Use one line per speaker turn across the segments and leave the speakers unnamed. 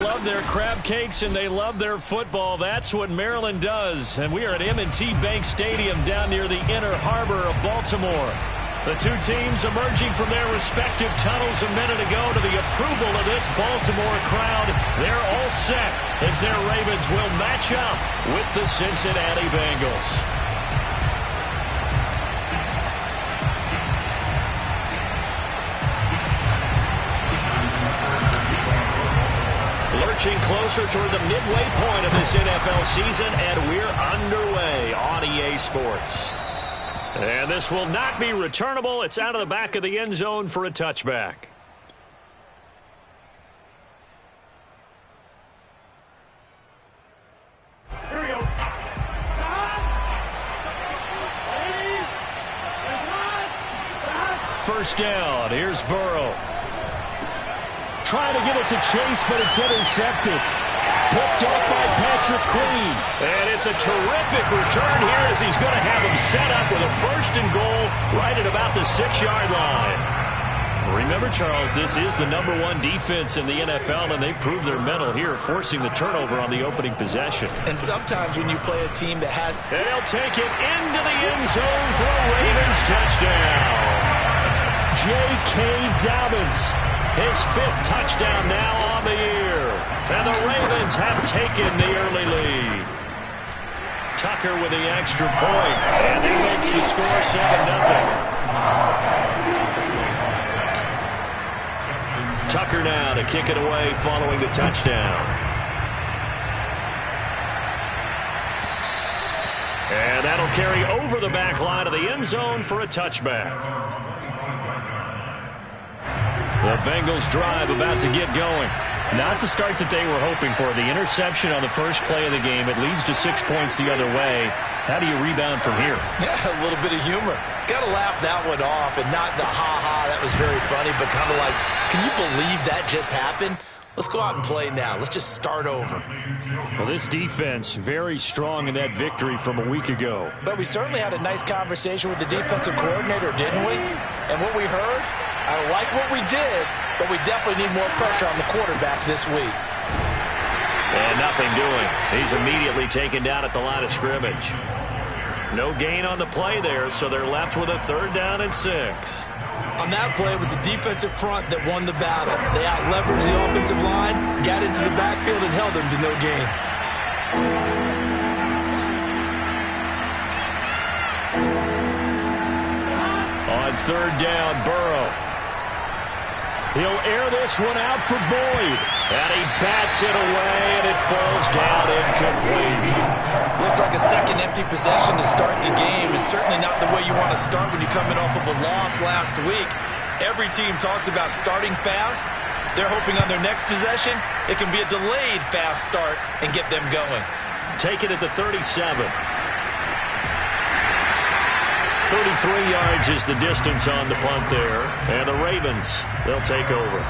Love their crab cakes and they love their football. That's what Maryland does. And we are at M&T Bank Stadium down near the Inner Harbor of Baltimore. The two teams emerging from their respective tunnels a minute ago to the approval of this Baltimore crowd. They're all set as their Ravens will match up with the Cincinnati Bengals. Lurching closer toward the midway point of this NFL season, and we're underway on EA Sports. And this will not be returnable. It's out of the back of the end zone for a touchback.
Here we go.
First down. Here's Burrow. Trying to get it to Chase, but it's intercepted. Picked off by Patrick Queen. And it's a terrific return here as he's going to have him set up with a first and goal right at about the 6-yard line. Remember, Charles, this is the #1 defense in the NFL, and they prove their mettle here, forcing the turnover on the opening possession.
And sometimes when you play a team that has...
They'll take it into the end zone for a Ravens touchdown. J.K. Dobbins. His 5th touchdown now on the year. And the Ravens have taken the early lead. Tucker with the extra point. And he makes the score 7-0. Tucker now to kick it away following the touchdown. And that'll carry over the back line of the end zone for a touchback. The Bengals drive about to get going. Not the start that they were hoping for. The interception on the first play of the game. It leads to 6 points the other way. How do you rebound from here?
Yeah, a little bit of humor. Got to laugh that one off, and not the ha-ha, that was very funny, but kind of like, can you believe that just happened? Let's go out and play now. Let's just start over.
Well, this defense very strong in that victory from a week ago.
But we certainly had a nice conversation with the defensive coordinator, didn't we? And what we heard, I like what we did, but we definitely need more pressure on the quarterback this week.
And nothing doing. He's immediately taken down at the line of scrimmage. No gain on the play there, so they're left with a 3rd down and 6.
On that play, it was the defensive front that won the battle. They out-leveraged the offensive line, got into the backfield, and held them to no gain.
On 3rd down, Burrow. He'll air this one out for Boyd. And he bats it away, and it falls down incomplete.
Looks like a second empty possession to start the game, and certainly not the way you want to start when you're coming off of a loss last week. Every team talks about starting fast. They're hoping on their next possession, it can be a delayed fast start and get them going.
Take it at the 37. 33 yards is the distance on the punt there. And the Ravens, they'll take over.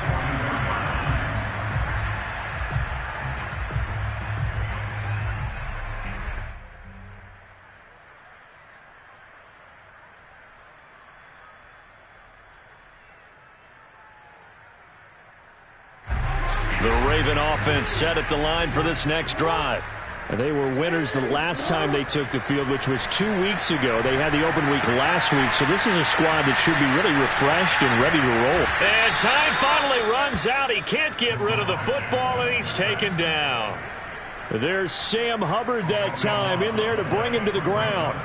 The Raven offense set at the line for this next drive. And they were winners the last time they took the field, which was 2 weeks ago. They had the open week last week, so this is a squad that should be really refreshed and ready to roll. And time finally runs out. He can't get rid of the football, and he's taken down. There's Sam Hubbard that time in there to bring him to the ground.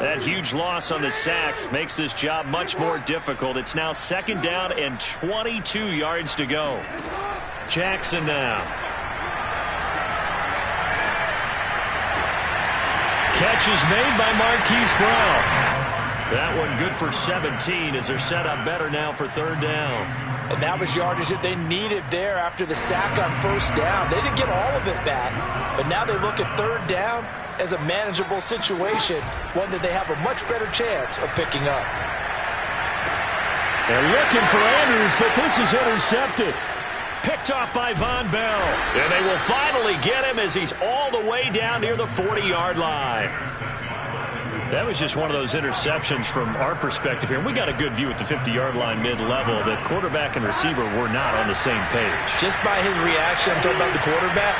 That huge loss on the sack makes this job much more difficult. It's now 2nd down and 22 yards to go. Jackson now. Catch is made by Marquise Brown. That one good for 17 as they're set up better now for 3rd down.
And that was yardage that they needed there after the sack on 1st down. They didn't get all of it back, but now they look at 3rd down as a manageable situation, one that they have a much better chance of picking up.
They're looking for Andrews, but this is intercepted. Picked off by Von Bell. And they will finally get him as he's all the way down near the 40-yard line. That was just one of those interceptions from our perspective here. We got a good view at the 50-yard line mid-level that quarterback and receiver were not on the same page. Just by his reaction, I'm talking about the quarterback,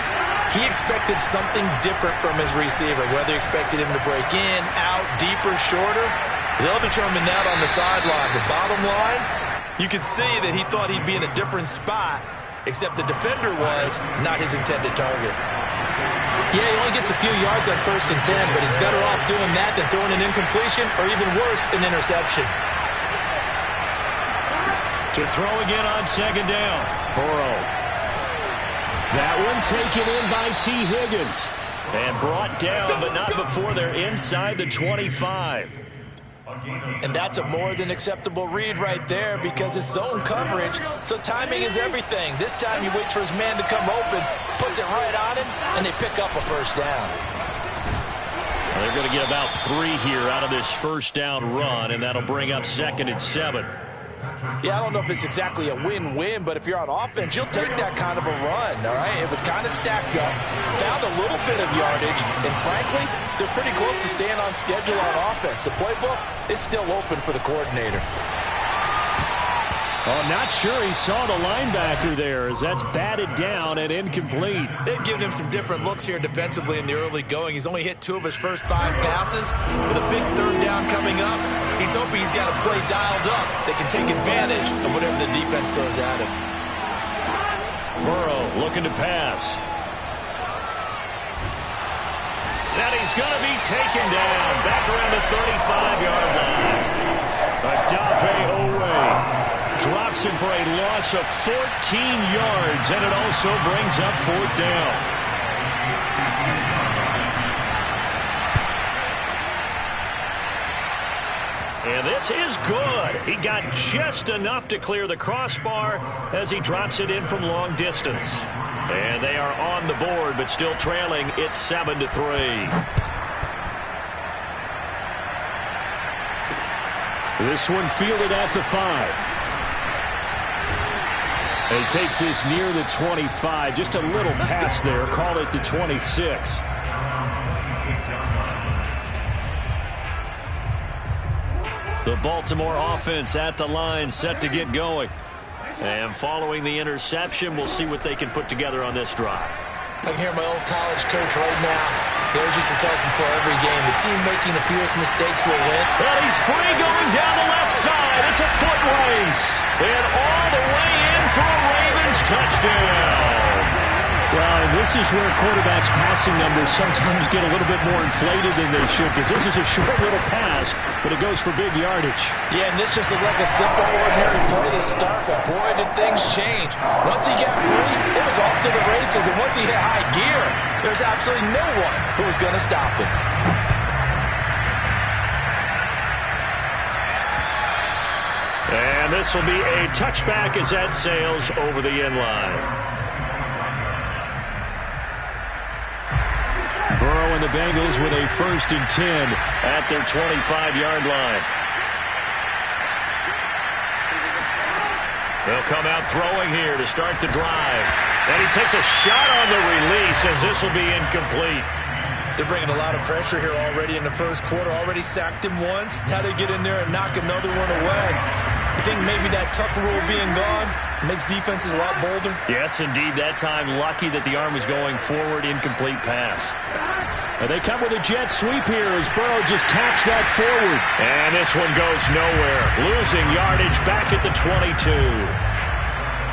he expected something different from his receiver, whether he expected him to break in, out, deeper, shorter. They'll determine that on the sideline. The bottom line, you could see that he thought he'd be in a different spot, except the defender was not his intended target. Yeah, he only gets a few yards on 1st and 10, but he's better off doing that than throwing an incompletion or even worse, an interception. To throw again on 2nd down. Burrow. That one taken in by T. Higgins. And brought down, but not before they're inside the 25. And that's a more than acceptable read right there because it's zone coverage, so timing is everything. This time he waits for his man to come open, puts it right on him, and they pick up a 1st down. Well, they're going to get about 3 here out of this 1st down run, and that'll bring up 2nd and 7. Yeah, I don't know if it's exactly a win-win, but if you're on offense, you'll take that kind of a run, all right? It was kind of stacked up, found a little bit of yardage, and frankly, they're pretty close to staying on schedule on offense. The playbook is still open for the coordinator. Oh, not sure he saw the linebacker there as that's batted down and incomplete. They've given him some different looks here defensively in the early going. He's only hit 2 of his first 5 passes. With a big 3rd down coming up, he's hoping he's got a play dialed up that can take advantage of whatever the defense throws at him. Burrow looking to pass. And he's going to be taken down back around the 35-yard line. Odafe Oweh drops him for a loss of 14 yards, and it also brings up 4th down. And this is good. He got just enough to clear the crossbar as he drops it in from long distance. And they are on the board, but still trailing. It's 7-3. This one fielded at the 5. And he takes this near the 25. Just a little pass there. Call it the 26. The Baltimore offense at the line, set to get going. And following the interception, we'll see what they can put together on this drive. I can hear my old college coach right now. He always used to tell us before every game, the team making the fewest mistakes will win. Well, he's free going down the left side. It's a foot race. And all the way in for a Ravens touchdown. Well, and this is where quarterbacks' passing numbers sometimes get a little bit more inflated than they should, because this is a short little pass, but it goes for big yardage. Yeah, and this just looked like a simple, ordinary play to start, but boy, did things change. Once he got free, it was off to the races, and once he hit high gear, there's absolutely no one who was going to stop him. And this will be a touchback as that sails over the end line. Burrow and the Bengals with a 1st and 10 at their 25-yard line. They'll come out throwing here to start the drive. And he takes a shot on the release as this will be incomplete. They're bringing a lot of pressure here already in the 1st quarter. Already sacked him once. Now they get in there and knock another one away. I think maybe that Tucker rule being gone makes defenses a lot bolder. Yes, indeed. That time, lucky that the arm was going forward. Incomplete pass. And they come with a jet sweep here as Burrow just taps that forward. And this one goes nowhere. Losing yardage back at the 22.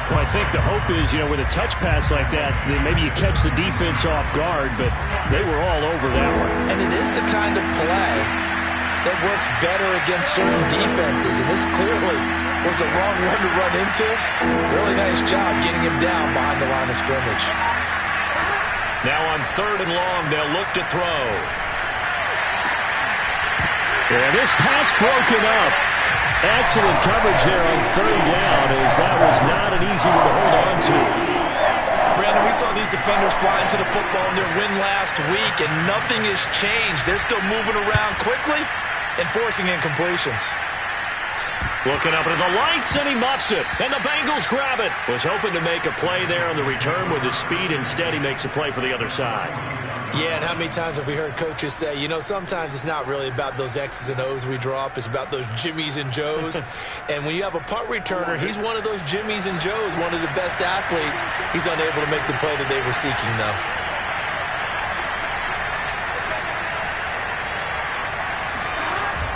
Well, I think the hope is, with a touch pass like that, then maybe you catch the defense off guard, but they were all over that one. And it is the kind of play that works better against certain defenses, and this clearly was the wrong one to run into. Really nice job getting him down behind the line of scrimmage. Now on 3rd and long, they'll look to throw. Yeah, this pass broken up. Excellent coverage there on 3rd down, as that was not an easy one to hold on to. Brandon, we saw these defenders flying to the football in their win last week, and nothing has changed. They're still moving around quickly and forcing incompletions. Looking up into the lights, and he muffs it. And the Bengals grab it. Was hoping to make a play there on the return with his speed. Instead, he makes a play for the other side.
Yeah, and how many times have we heard coaches say, you know, sometimes it's not really about those X's and O's we draw up. It's about those Jimmies and Joes. And when you have a punt returner, he's one of those Jimmies and Joes, one of the best athletes. He's unable to make the play that they were seeking, though.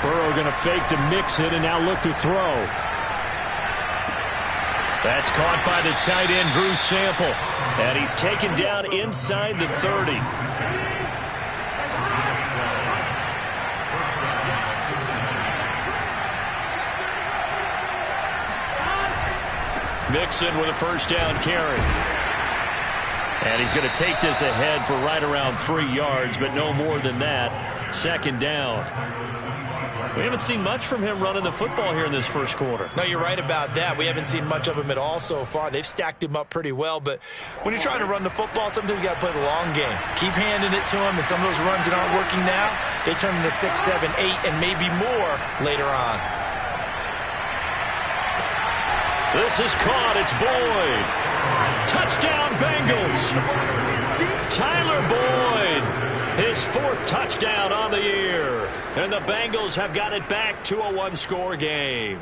Burrow going to fake to mix it and now look to throw. That's caught by the tight end, Drew Sample. And he's taken down inside the 30. Mixon with a first down carry. And he's going to take this ahead for right around 3 yards, but no more than that. Second down. We haven't seen much from him running the football here in this first quarter.
No, you're right about that. We haven't seen much of him at all so far. They've stacked him up pretty well, but when you're trying to run the football, sometimes you got to play the long game. Keep handing it to him, and some of those runs that aren't working now, they turn into 6, 7, 8, and maybe more later on.
This is caught. It's Boyd. Touchdown, Bengals. Tyler Boyd. His 4th touchdown on the year. And the Bengals have got it back to a 1-score game.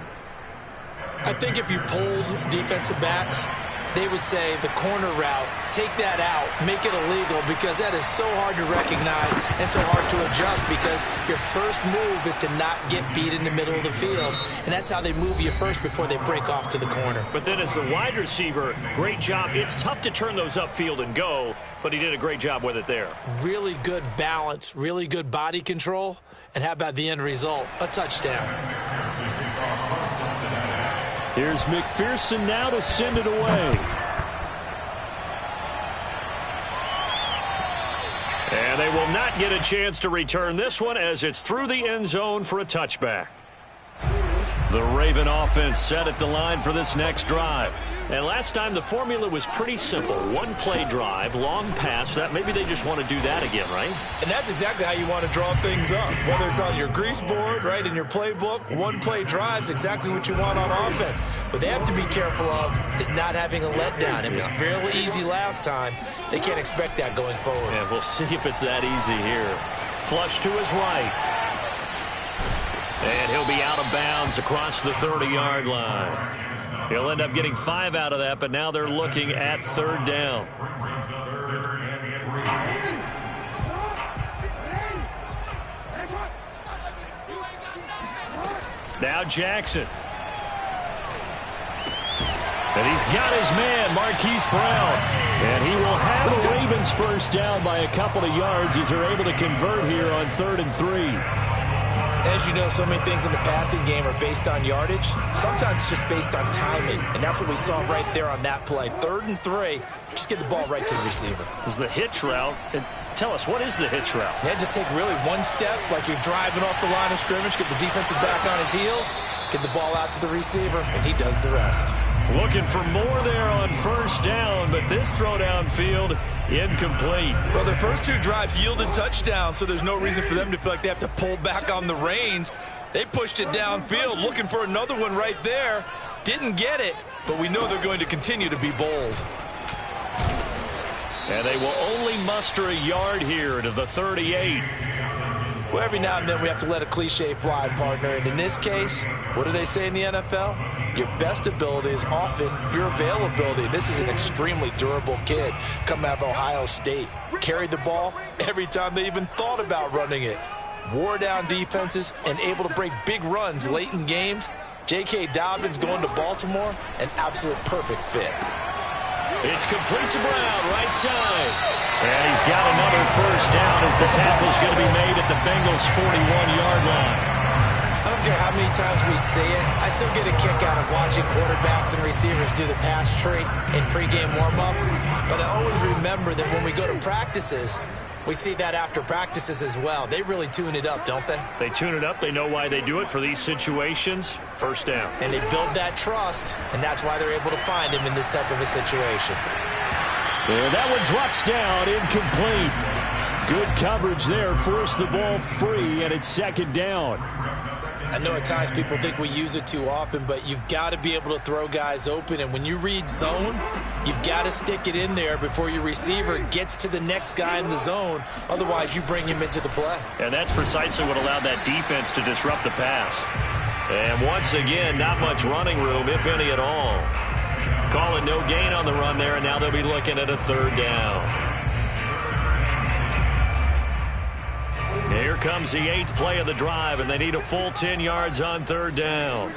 I think if you polled defensive backs, they would say the corner route, take that out, make it illegal, because that is so hard to recognize and so hard to adjust, because your first move is to not get beat in the middle of the field. And that's how they move you first before they break off to the corner.
But then as the wide receiver, great job. It's tough to turn those upfield and go, but he did a great job with it there.
Really good balance, really good body control. And how about the end result? A touchdown.
Here's McPherson now to send it away. And they will not get a chance to return this one as it's through the end zone for a touchback. The Raven offense set at the line for this next drive. And last time the formula was pretty simple. 1-play drive, long pass. That maybe they just want to do that again, right?
And that's exactly how you want to draw things up. Whether it's on your grease board, right, in your playbook, 1-play drive's exactly what you want on offense. What they have to be careful of is not having a letdown. It was fairly easy last time. They can't expect that going forward.
Yeah, we'll see if it's that easy here. Flush to his right. And he'll be out of bounds across the 30-yard line. He'll end up getting 5 out of that, but now they're looking at 3rd down. Now Jackson. And he's got his man, Marquise Brown. And he will have the Ravens first down by a couple of yards as they're able to convert here on 3rd and 3.
As you know, so many things in the passing game are based on yardage. Sometimes it's just based on timing, and that's what we saw right there on that play. 3rd and 3, just get the ball right to the receiver.
Is the hitch route. And tell us, what is the hitch route?
Yeah, just take really one step, like you're driving off the line of scrimmage, get the defensive back on his heels, get the ball out to the receiver, and he does the rest.
Looking for more there on first down, but this throw downfield incomplete.
Well, their first 2 drives yielded touchdowns, so there's no reason for them to feel like they have to pull back on the reins. They pushed it downfield, looking for another one right there. Didn't get it, but we know they're going to continue to be bold.
And they will only muster a yard here to the 38.
Well, every now and then we have to let a cliche fly, partner. And in this case, what do they say in the NFL? Your best ability is often your availability. This is an extremely durable kid coming out of Ohio State. Carried the ball every time they even thought about running it. Wore down defenses and able to break big runs late in games. J.K. Dobbins going to Baltimore, an absolute perfect fit.
It's complete to Brown, right side. And he's got another first down as the tackle's going to be made at the Bengals' 41-yard line.
I don't care how many times we say it, I still get a kick out of watching quarterbacks and receivers do the pass tree in pregame warm-up. But I always remember that when we go to practices, we see that after practices as well. They really tune it up, don't they?
They tune it up. They know why they do it for these situations. First down.
And they build that trust, and that's why they're able to find him in this type of a situation.
And that one drops down, incomplete. Good coverage there, forced the ball free, and it's 2nd down.
I know at times people think we use it too often, but you've got to be able to throw guys open. And when you read zone, you've got to stick it in there before your receiver gets to the next guy in the zone. Otherwise, you bring him into the play.
And that's precisely what allowed that defense to disrupt the pass. And once again, not much running room, if any at all. Calling no gain on the run there, and now they'll be looking at a third down. Here comes the 8th play of the drive, and they need a full 10 yards on third down.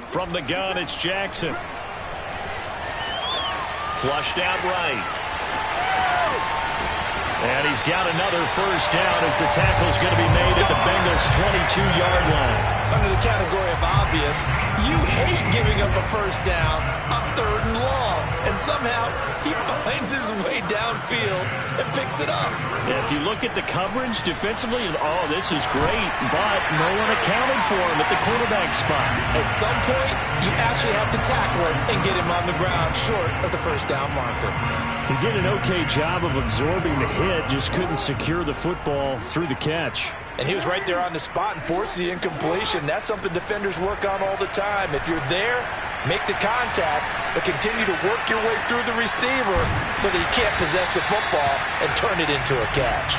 From the gun, it's Jackson. Flushed out right. And he's got another first down as the tackle's going to be made at the Bengals' 22-yard line.
Under the category of obvious, you hate giving up a first down on 3rd and long. And somehow, he finds his way downfield and picks it up.
Now, if you look at the coverage defensively, oh, this is great, but no one accounted for him at the quarterback spot.
At some point, you actually have to tackle him and get him on the ground short of the first down marker.
He did an okay job of absorbing the hit, just couldn't secure the football through the catch.
And he was right there on the spot and forced the incompletion. That's something defenders work on all the time. If you're there, make the contact, but continue to work your way through the receiver so that you can't possess the football and turn it into a catch.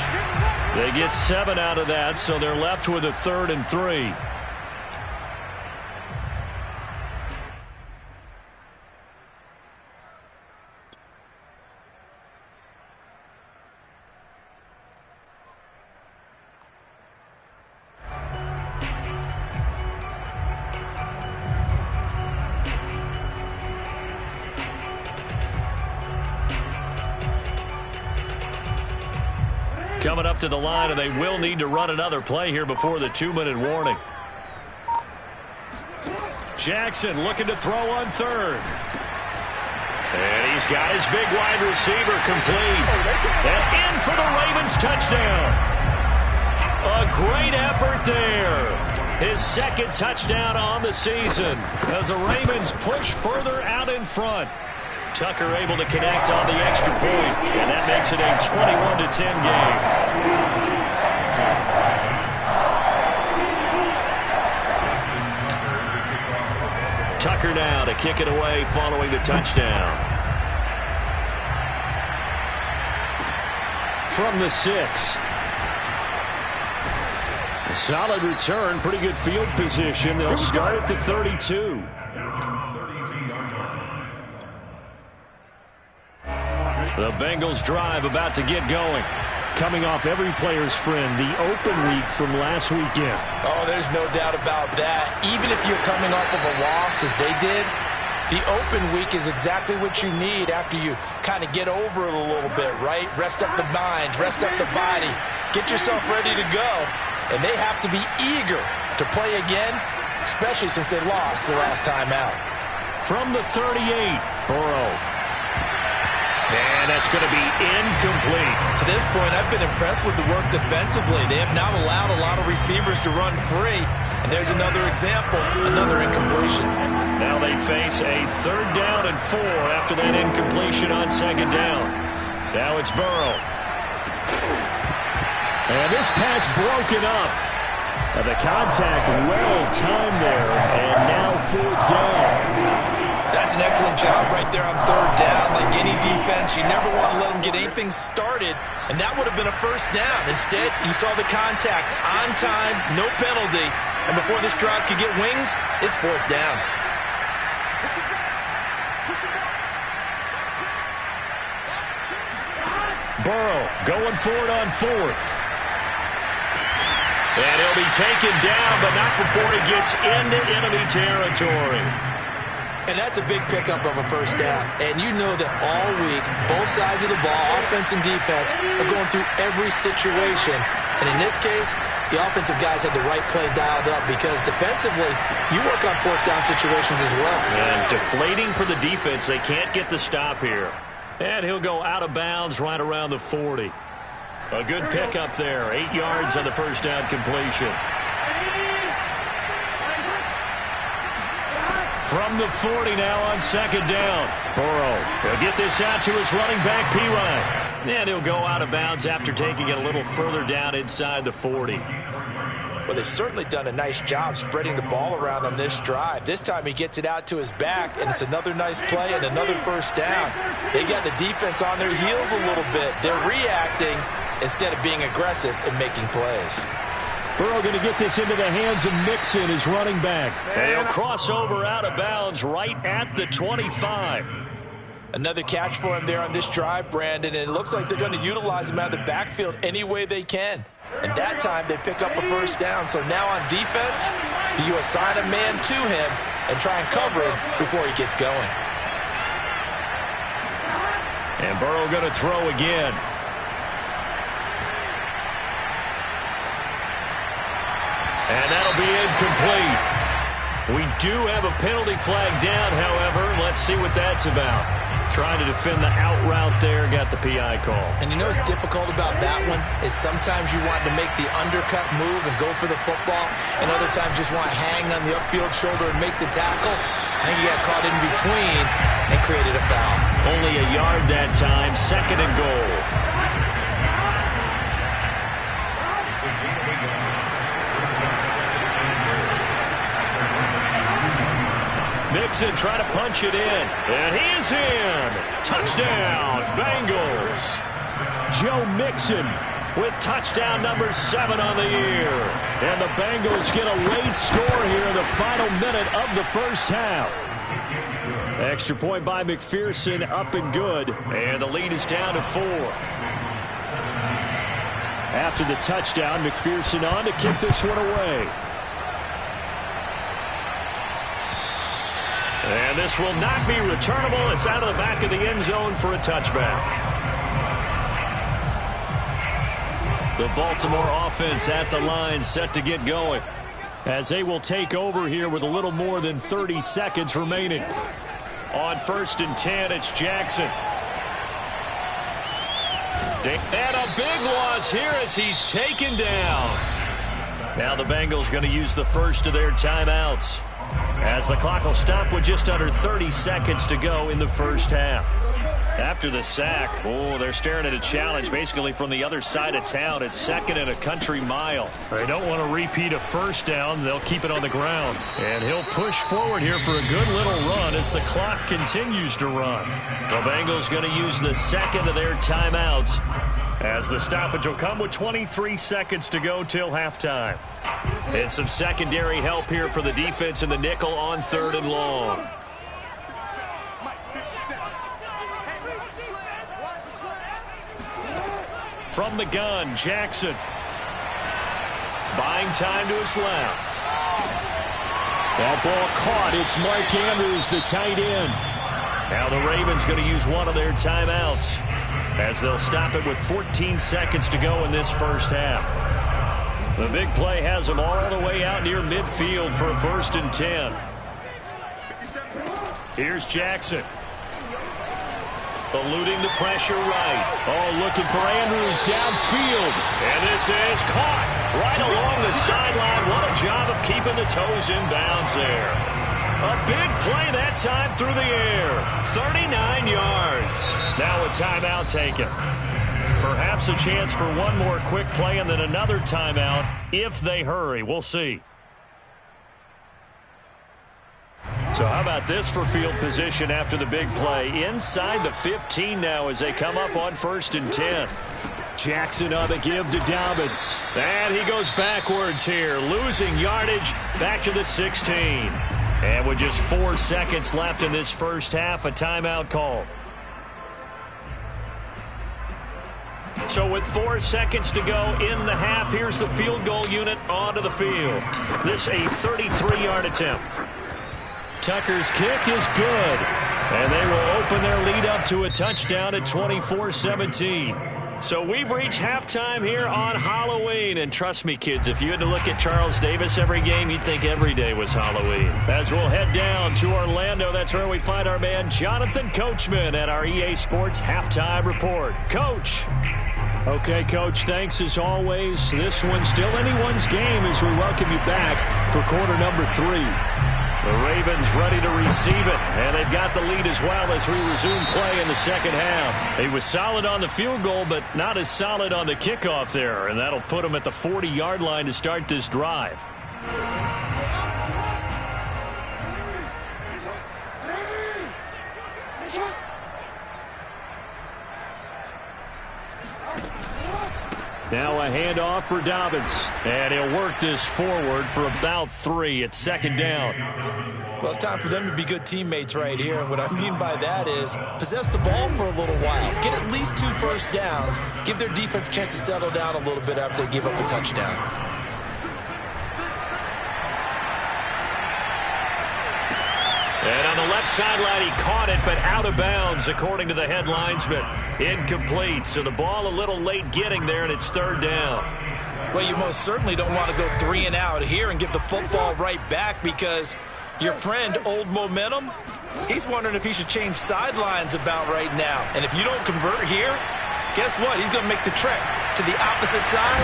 They get 7 out of that, so they're left with a 3rd and 3. Coming up to the line, and they will need to run another play here before the 2-minute warning. Jackson looking to throw on 3rd. And he's got his big wide receiver complete. And in for the Ravens touchdown. A great effort there. His 2nd touchdown on the season as the Ravens push further out in front. Tucker able to connect on the extra point, and that makes it a 21-10 game. Tucker now to kick it away following the touchdown. From the 6. A solid return, pretty good field position. They'll start at the 32. The Bengals drive about to get going. Coming off every player's friend, the open week from last weekend.
Oh, there's no doubt about that. Even if you're coming off of a loss as they did, the open week is exactly what you need after you kind of get over it a little bit, right? Rest up the mind, rest up the body, get yourself ready to go. And they have to be eager to play again, especially since they lost the last time out.
From the 38, Burrow. And that's going to be incomplete.
To this point, I've been impressed with the work defensively. They have not allowed a lot of receivers to run free. And there's another example, another incompletion.
Now they face a 3rd down and 4 after that incompletion on 2nd down. Now it's Burrow. And this pass broken up. And the contact well timed there. And now 4th down.
That's an excellent job right there on 3rd down. Like any defense, you never want to let them get anything started, and that would have been a first down. Instead, you saw the contact on time, no penalty, and before this drive could get wings, it's 4th down.
Burrow going for it on 4th. And he'll be taken down, but not before he gets into enemy territory.
And that's a big pickup of a first down. And you know that all week, both sides of the ball, offense and defense, are going through every situation. And in this case, the offensive guys had the right play dialed up because defensively, you work on 4th down situations as well.
And deflating for the defense. They can't get the stop here. And he'll go out of bounds right around the 40. A good pickup there. 8 yards on the first down completion. From the 40 now on second down. Burrow will get this out to his running back, Perine. And he'll go out of bounds after taking it a little further down inside the 40.
Well, they've certainly done a nice job spreading the ball around on this drive. This time he gets it out to his back, and it's another nice play and another first down. They got the defense on their heels a little bit. They're reacting instead of being aggressive and making plays.
Burrow going to get this into the hands of Mixon, his running back. They'll cross over out of bounds right at the 25.
Another catch for him there on this drive, Brandon, and it looks like they're going to utilize him out of the backfield any way they can. And that time they pick up a first down. So now on defense, you assign a man to him and try and cover him before he gets going.
And Burrow going to throw again. And that'll be incomplete. We do have a penalty flag down, however. Let's see what that's about. Trying to defend the out route there, got the PI call.
And you know what's difficult about that one is sometimes you want to make the undercut move and go for the football, and other times just want to hang on the upfield shoulder and make the tackle. I think he got caught in between and created a foul.
Only a yard that time, second and goal. Mixon trying to punch it in, and he is in. Touchdown, Bengals. Joe Mixon with touchdown number 7 on the year. And the Bengals get a late score here in the final minute of the first half. Extra point by McPherson, up and good, and the lead is down to 4. After the touchdown, McPherson on to kick this one away. And this will not be returnable. It's out of the back of the end zone for a touchback. The Baltimore offense at the line, set to get going, as they will take over here with a little more than 30 seconds remaining. On 1st and 10, it's Jackson. And a big loss here as he's taken down. Now the Bengals going to use the first of their timeouts, as the clock will stop with just under 30 seconds to go in the first half. After the sack, they're staring at a challenge basically from the other side of town. It's 2nd and a country mile. They don't want to repeat a first down. They'll keep it on the ground. And he'll push forward here for a good little run as the clock continues to run. The Bengals going to use the second of their timeouts, as the stoppage will come with 23 seconds to go till halftime. And some secondary help here for the defense in the nickel on 3rd and long. From the gun, Jackson. Buying time to his left. That ball caught. It's Mark Andrews, the tight end. Now the Ravens going to use one of their timeouts, as they'll stop it with 14 seconds to go in this first half. The big play has them all the way out near midfield for a 1st and 10. Here's Jackson. Eluding the pressure right. Looking for Andrews downfield. And this is caught right along the sideline. What a job of keeping the toes in bounds there. A big play that time through the air. 39 yards. Now a timeout taken. Perhaps a chance for one more quick play and then another timeout if they hurry. We'll see. So how about this for field position after the big play? Inside the 15 now as they come up on 1st and 10. Jackson on the give to Dobbins. And he goes backwards here, losing yardage back to the 16. And with just 4 seconds left in this first half, a timeout call. So with 4 seconds to go in the half, here's the field goal unit onto the field. This a 33-yard attempt. Tucker's kick is good, and they will open their lead up to a touchdown at 24-17. So we've reached halftime here on Halloween, and trust me, kids, if you had to look at Charles Davis every game, you'd think every day was Halloween. As we'll head down to Orlando, that's where we find our man Jonathan Coachman at our EA Sports Halftime Report. Coach. Okay, Coach, thanks as always. This one's still anyone's game as we welcome you back for quarter number 3. The Ravens ready to receive it, and they've got the lead as well as we resume play in the second half. He was solid on the field goal, but not as solid on the kickoff there, and that'll put him at the 40-yard line to start this drive. Now a handoff for Dobbins, and he'll work this forward for about 3 at second down.
Well, it's time for them to be good teammates right here. And what I mean by that is possess the ball for a little while. Get at least 2 first downs. Give their defense a chance to settle down a little bit after they give up a touchdown.
And on the left sideline, he caught it, but out of bounds, according to the head linesman. Incomplete, so the ball a little late getting there, and it's third down.
Well, you most certainly don't want to go 3 and out here and give the football right back because your friend, Old Momentum, he's wondering if he should change sidelines about right now. And if you don't convert here, guess what? He's going to make the trek to the opposite side,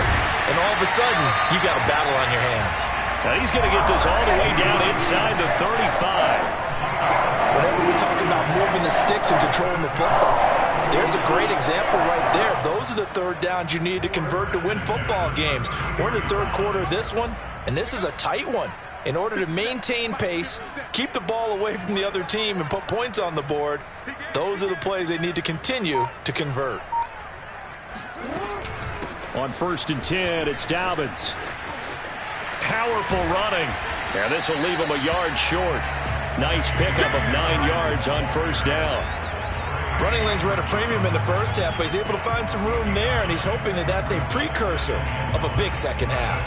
and all of a sudden, you got a battle on your hands.
Now he's going to get this all the way down inside the 35.
Whenever we talk about moving the sticks and controlling the football, there's a great example right there. Those are the third downs you need to convert to win football games. We're in the third quarter of this one, and this is a tight one. In order to maintain pace, keep the ball away from the other team, and put points on the board, those are the plays they need to continue to convert.
On 1st and 10, it's Dobbins. Powerful running. Yeah, this will leave him a yard short. Nice pickup of 9 yards on first down.
Running lanes were at a premium in the first half, but he's able to find some room there, and he's hoping that that's a precursor of a big second half.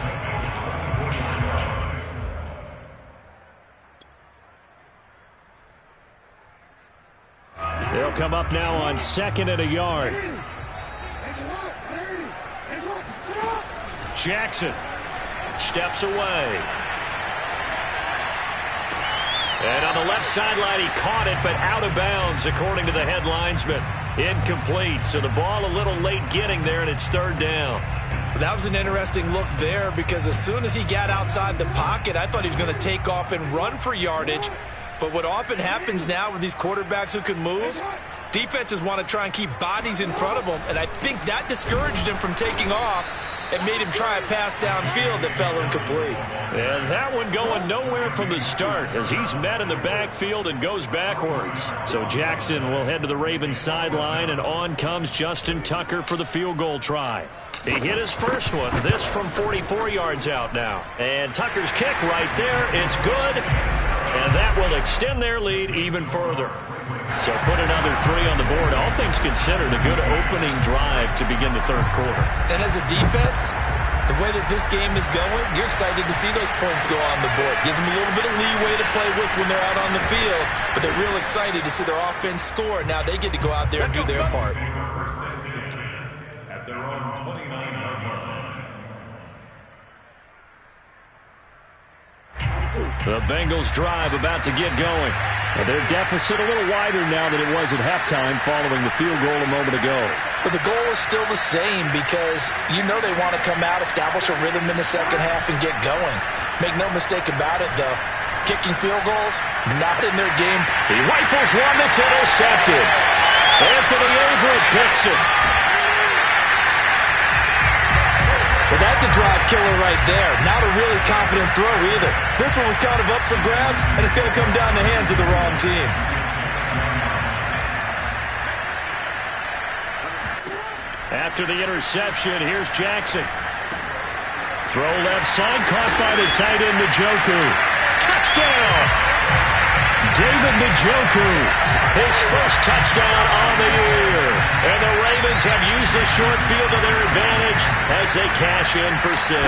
They'll come up now on 2nd and a yard. Jackson steps away. And on the left sideline, he caught it, but out of bounds, according to the head linesman. Incomplete, so the ball a little late getting there, and it's third down.
That was an interesting look there because as soon as he got outside the pocket, I thought he was going to take off and run for yardage. But what often happens now with these quarterbacks who can move, defenses want to try and keep bodies in front of them, and I think that discouraged him from taking off. It made him try a pass downfield that fell incomplete.
And that one going nowhere from the start as he's met in the backfield and goes backwards. So Jackson will head to the Ravens sideline, and on comes Justin Tucker for the field goal try. He hit his first one, this from 44 yards out now. And Tucker's kick right there, it's good. And that will extend their lead even further. So put another 3 on the board. All things considered, a good opening drive to begin the third quarter.
And as a defense, the way that this game is going, you're excited to see those points go on the board. Gives them a little bit of leeway to play with when they're out on the field, but they're real excited to see their offense score. Now they get to go out there and do their part.
At their own 29-yard line.
The Bengals drive about to get going. Their deficit a little wider now than it was at halftime following the field goal a moment ago.
But the goal is still the same because you know they want to come out, establish a rhythm in the second half, and get going. Make no mistake about it, though. Kicking field goals, not in their game.
He rifles one that's intercepted. Anthony Averett picks it.
Well, that's a drive killer right there. Not a really confident throw either. This one was kind of up for grabs, and it's going to come down the hands of the wrong team.
After the interception, here's Jackson. Throw left side, caught by the tight end Njoku. Touchdown! David Njoku, his first touchdown on the year. And the Ravens have used the short field to their advantage as they cash in for 6.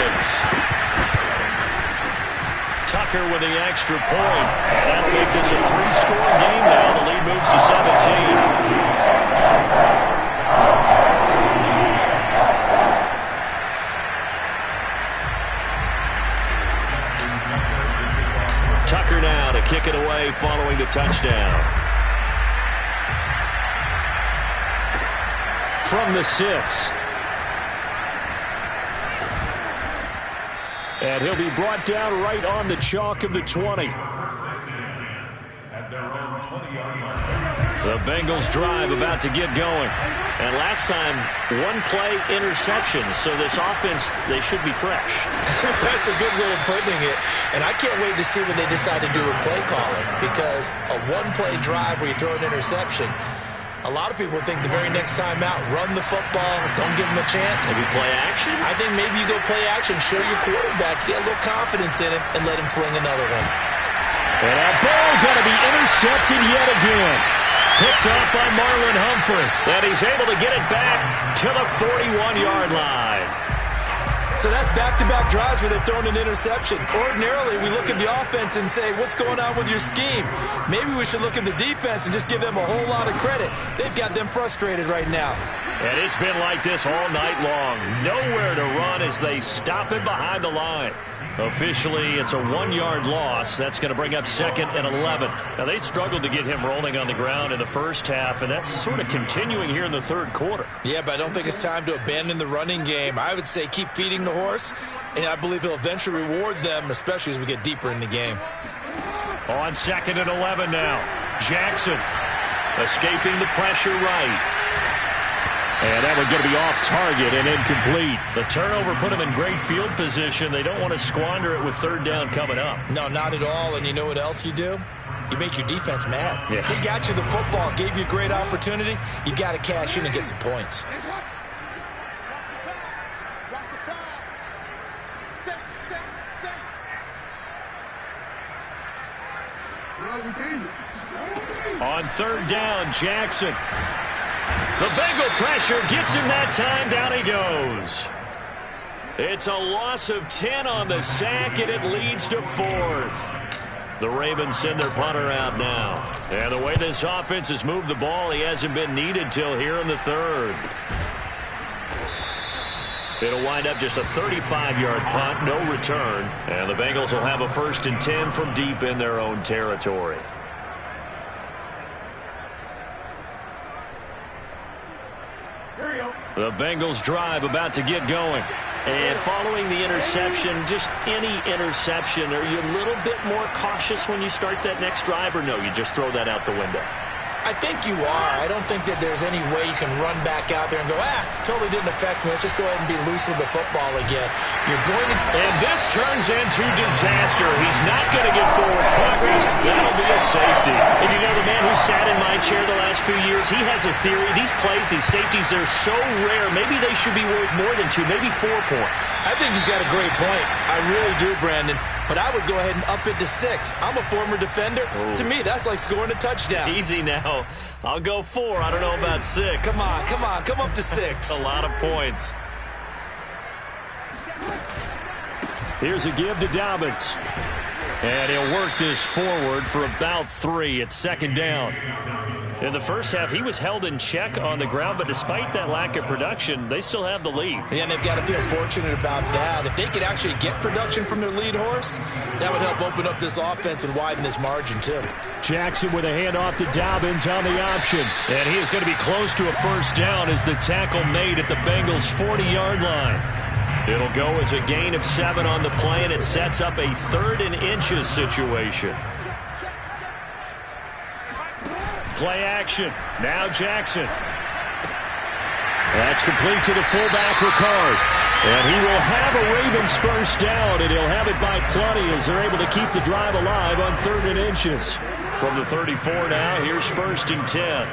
Tucker with the extra point. That'll make this a 3-score game now. The lead moves to 17. Tucker now to kick it away following the touchdown. From the 6. And he'll be brought down right on the chalk of the 20.
20-yard line.
The Bengals drive about to get going. And last time, one play interception. So this offense, they should be fresh.
That's a good way of putting it. And I can't wait to see what they decide to do with play calling. Because a one-play drive where you throw an interception, a lot of people think the very next time out, run the football, don't give them a chance.
Maybe play action?
I think maybe you go play action, show your quarterback, get a little confidence in him, and let him fling another one.
And that ball going to be intercepted yet again. Picked up by Marlon Humphrey. And he's able to get it back to the 41-yard line.
So that's back-to-back drives where they've thrown an interception. Ordinarily, we look at the offense and say, what's going on with your scheme? Maybe we should look at the defense and just give them a whole lot of credit. They've got them frustrated right now.
And it's been like this all night long. Nowhere to run as they stop him behind the line. Officially, it's a 1-yard loss. That's going to bring up 2nd and 11. Now, they struggled to get him rolling on the ground in the first half, and that's sort of continuing here in the third quarter.
Yeah, but I don't think it's time to abandon the running game. I would say keep feeding the horse, and I believe he'll eventually reward them, especially as we get deeper in the game.
On 2nd and 11 now. Jackson escaping the pressure right. And that one going to be off target and incomplete. The turnover put them in great field position. They don't want to squander it with third down coming up.
No, not at all. And you know what else you do? You make your defense mad.
Yeah.
They got you the football, gave you a great opportunity. You got to cash in and get some points.
On third down, Jackson. The Bengal pressure gets him that time. Down he goes. It's a loss of 10 on the sack, and it leads to 4th. The Ravens send their punter out now. And the way this offense has moved the ball, he hasn't been needed till here in the third. It'll wind up just a 35-yard punt, no return. And the Bengals will have a 1st and 10 from deep in their own territory. The Bengals drive about to get going. And following the interception, just any interception, are you a little bit more cautious when you start that next drive, or no, you just throw that out the window?
I think you are. I don't think that there's any way you can run back out there and go, totally didn't affect me. Let's just go ahead and be loose with the football again. You're going to...
And this turns into disaster. He's not going to get forward progress. That'll be a safety. And you know, the man who sat in my chair the last few years, he has a theory. These plays, these safeties, they're so rare. Maybe they should be worth more than 2, maybe 4 points.
I think he's got a great point. I really do, Brandon. But I would go ahead and up it to 6. I'm a former defender.
Ooh.
To me, that's like scoring a touchdown.
Easy now. I'll go 4. I don't know about 6.
Come on. Come up to 6.
A lot of points. Here's a give to Dobbins. And he'll work this forward for about 3 at 2nd down. In the first half, he was held in check on the ground, but despite that lack of production, they still have the lead.
Yeah, and they've got to feel fortunate about that. If they could actually get production from their lead horse, that would help open up this offense and widen this margin, too.
Jackson with a handoff to Dobbins on the option. And he is going to be close to a 1st down as the tackle made at the Bengals' 40-yard line. It'll go as a gain of 7 on the play, and it sets up a 3rd and inches situation. Play action. Now Jackson. That's complete to the fullback, Ricard. And he will have a Ravens 1st down, and he'll have it by plenty as they're able to keep the drive alive on 3rd and inches. From the 34 now, here's 1st and 10.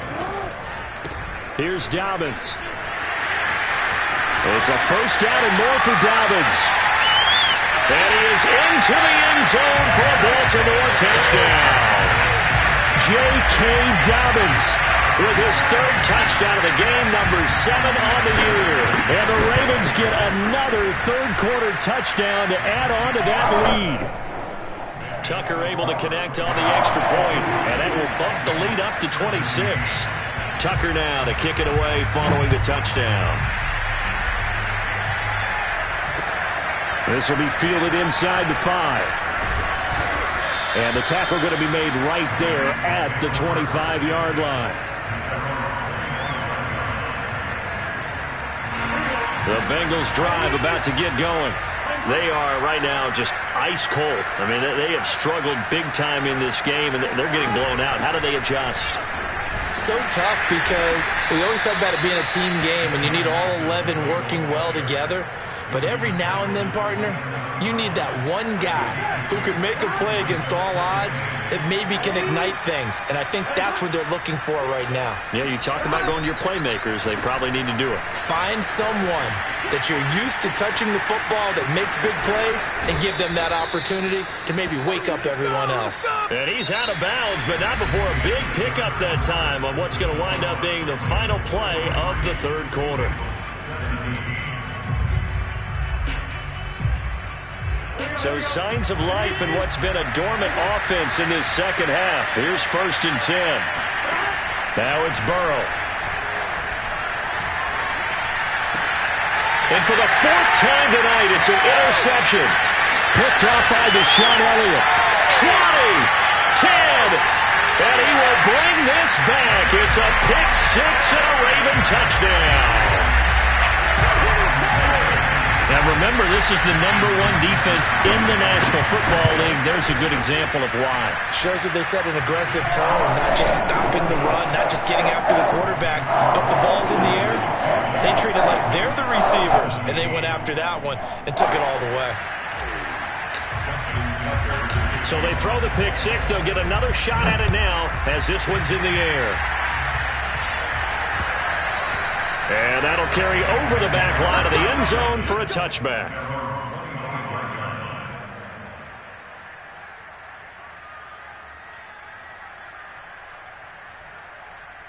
Here's Dobbins. It's a 1st down and more for Dobbins. And he is into the end zone for a Baltimore touchdown. J.K. Dobbins with his 3rd touchdown of the game, number 7 on the year. And the Ravens get another 3rd quarter touchdown to add on to that lead. Tucker able to connect on the extra point, and that will bump the lead up to 26. Tucker now to kick it away following the touchdown. This will be fielded inside the 5. And the tackle going to be made right there at the 25-yard line. The Bengals drive about to get going. They are right now just ice cold. I mean, they have struggled big time in this game, and they're getting blown out. How do they adjust?
So tough because we always talk about it being a team game, and you need all 11 working well together. But every now and then, partner, you need that one guy who can make a play against all odds that maybe can ignite things. And I think that's what they're looking for right now.
Yeah, you talk about going to your playmakers. They probably need to do it.
Find someone that you're used to touching the football that makes big plays and give them that opportunity to maybe wake up everyone else.
And he's out of bounds, but not before a big pickup that time on what's going to wind up being the final play of the third quarter. So signs of life in what's been a dormant offense in this second half. Here's 1st and 10. Now it's Burrow. And for the 4th time tonight, it's an interception. Picked up by Deshaun Elliott. 20, 10, and he will bring this back. It's a pick six and a Raven touchdown. Now remember, this is the #1 defense in the National Football League. There's a good example of why.
Shows that they set an aggressive tone, not just stopping the run, not just getting after the quarterback, but the ball's in the air. They treat it like they're the receivers, and they went after that one and took it all the way.
So they throw the pick six. They'll get another shot at it now as this one's in the air. And that'll carry over the back line of the end zone for a touchback.